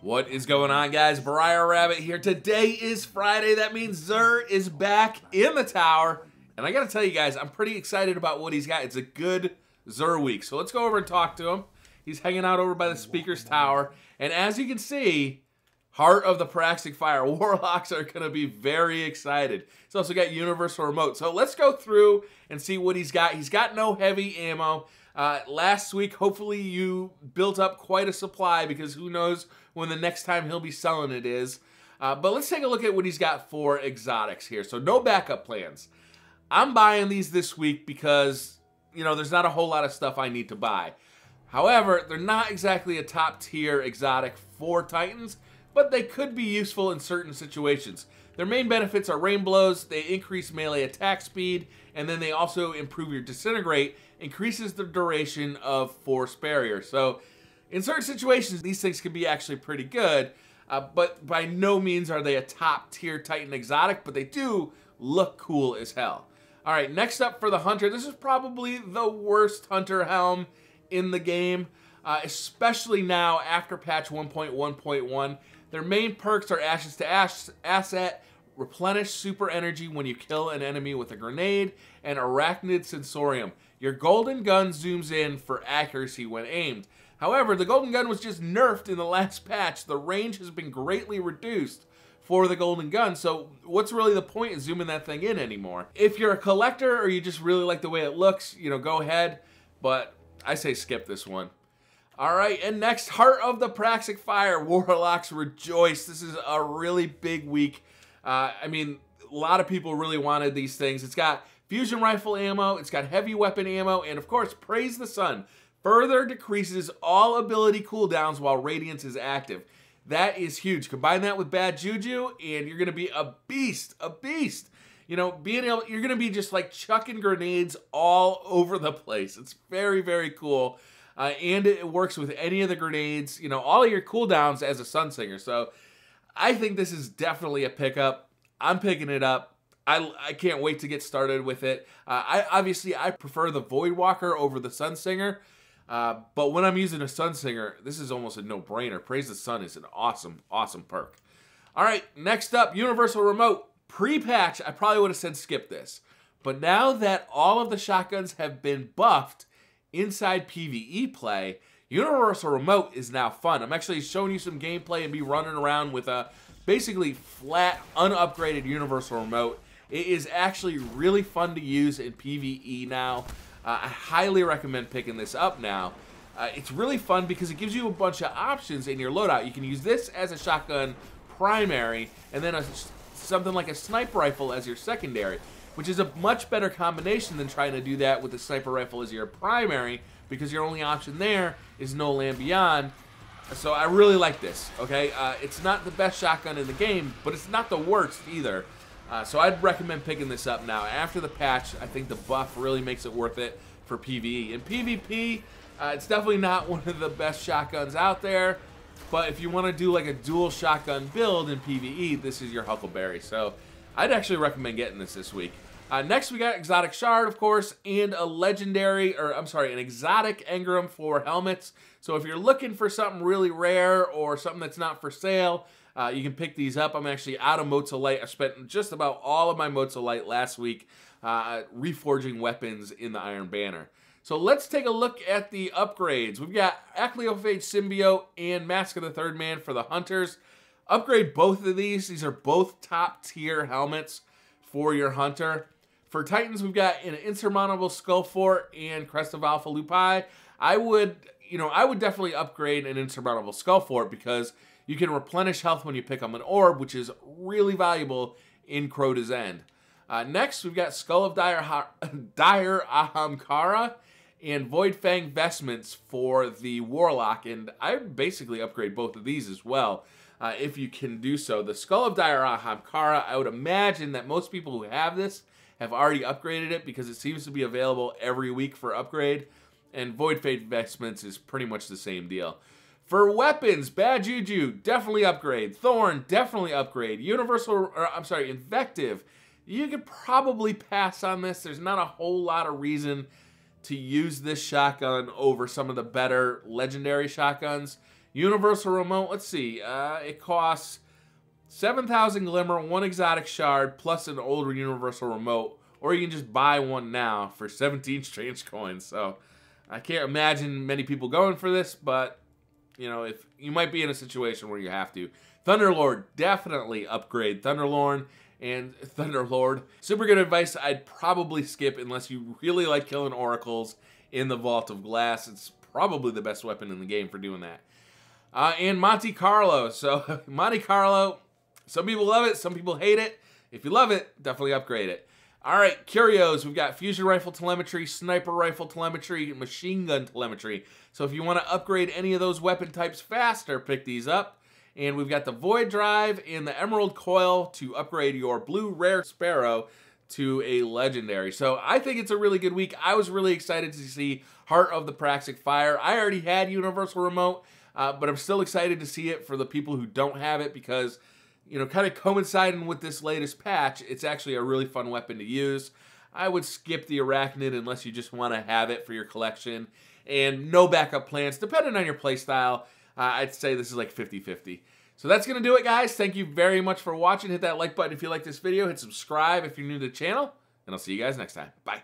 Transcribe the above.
What is going on, guys? BriarRabbit here. Today is Friday. That means Zer is back in the tower. And I gotta tell you guys, I'm pretty excited about what he's got. It's a good Zer week. So let's go over and talk to him. He's hanging out over by the Speaker's Tower. And as you can see, Heart of the Praxic Fire. Warlocks are gonna be very excited. He's also got Universal Remote. So let's go through and see what he's got. He's got no heavy ammo. Last week, hopefully you built up quite a supply because who knows when the next time he'll be selling it is. But let's take a look at what he's got for exotics here. So no backup plans. I'm buying these this week because, you know, there's not a whole lot of stuff I need to buy. However, they're not exactly a top tier exotic for Titans, but they could be useful in certain situations. Their main benefits are rain blows, they increase melee attack speed, and then they also improve your disintegrate, increases the duration of force barrier. So in certain situations, these things can be actually pretty good, but by no means are they a top tier Titan exotic, but they do look cool as hell. All right, next up for the Hunter. This is probably the worst Hunter helm in the game, especially now after patch 1.1.1. Their main perks are Ashes to Ash Asset, Replenish Super Energy when you kill an enemy with a grenade, and Arachnid Sensorium. Your golden gun zooms in for accuracy when aimed. However, the golden gun was just nerfed in the last patch. The range has been greatly reduced for the golden gun, so what's really the point of zooming that thing in anymore? If you're a collector or you just really like the way it looks, you know, go ahead, but I say skip this one. All right, and next, Heart of the Praxic Fire. Warlocks rejoice. This is a really big week. I mean, a lot of people really wanted these things. It's got fusion rifle ammo, it's got heavy weapon ammo, and of course, Praise the Sun. Further decreases all ability cooldowns while Radiance is active. That is huge. Combine that with Bad Juju, and you're gonna be a beast, a beast. You know, you're gonna be just like chucking grenades all over the place. It's very, very cool. And it works with any of the grenades, you know, all of your cooldowns as a Sunsinger. So I think this is definitely a pickup. I'm picking it up. I can't wait to get started with it. Obviously, I prefer the Voidwalker over the Sunsinger. But when I'm using a Sunsinger, this is almost a no-brainer. Praise the Sun is an awesome, awesome perk. All right, next up, Universal Remote. Pre-patch, I probably would have said skip this. But now that all of the shotguns have been buffed inside PvE play, Universal Remote is now fun. I'm actually showing you some gameplay and be running around with a basically flat, unupgraded Universal Remote. It is actually really fun to use in PvE now. I highly recommend picking this up now. It's really fun because it gives you a bunch of options in your loadout. You can use this as a shotgun primary, and then something like a sniper rifle as your secondary, which is a much better combination than trying to do that with the sniper rifle as your primary, because your only option there is No Land Beyond. So I really like this, okay? It's not the best shotgun in the game, but it's not the worst either. So I'd recommend picking this up now. After the patch, I think the buff really makes it worth it for PvE. In PvP, it's definitely not one of the best shotguns out there, but if you want to do like a dual shotgun build in PvE, this is your Huckleberry. So I'd actually recommend getting this week. Next, we got Exotic Shard, of course, and a legendary, or I'm sorry, an exotic engram for helmets. So if you're looking for something really rare or something that's not for sale, you can pick these up. I'm actually out of Motes of Light. I spent just about all of my Motes of Light last week reforging weapons in the Iron Banner. So let's take a look at the upgrades. We've got Achlyophage Symbiote and Mask of the Third Man for the Hunters. Upgrade both of these. These are both top tier helmets for your Hunter. For Titans, we've got an Insurmountable Skull Fort and Crest of Alpha Lupi. I would definitely upgrade an Insurmountable Skull Fort because you can replenish health when you pick up an orb, which is really valuable in Crota's End. Next, we've got Skull of Dire Ahamkara and Void Fang Vestments for the Warlock, and I basically upgrade both of these as well. If you can do so. The Skull of Dire Ahamkara, I would imagine that most people who have this have already upgraded it because it seems to be available every week for upgrade. And Void Fang Vestments is pretty much the same deal. For weapons, Bad Juju, definitely upgrade. Thorn, definitely upgrade. Invective, you could probably pass on this. There's not a whole lot of reason to use this shotgun over some of the better legendary shotguns. Universal remote, let's see. It costs 7,000 glimmer, 1 exotic shard, plus an older universal remote. Or you can just buy one now for 17 strange coins. So I can't imagine many people going for this, but you know, if you might be in a situation where you have to. Thunderlord, definitely upgrade Thunderlord and Thunderlord. Super good advice. I'd probably skip unless you really like killing oracles in the Vault of Glass. It's probably the best weapon in the game for doing that. And Monte Carlo. So Monte Carlo, some people love it, some people hate it. If you love it, definitely upgrade it. All right, curios. We've got fusion rifle telemetry, sniper rifle telemetry, machine gun telemetry. So if you want to upgrade any of those weapon types faster, pick these up. And we've got the void drive and the emerald coil to upgrade your blue rare sparrow to a legendary. So I think it's a really good week. I was really excited to see Heart of the Praxic Fire. I already had universal remote, but I'm still excited to see it for the people who don't have it because, you know, kind of coinciding with this latest patch, it's actually a really fun weapon to use. I would skip the arachnid unless you just want to have it for your collection. And no backup plans, depending on your playstyle. I'd say this is like 50-50. So that's going to do it, guys. Thank you very much for watching. Hit that like button if you like this video. Hit subscribe if you're new to the channel. And I'll see you guys next time. Bye.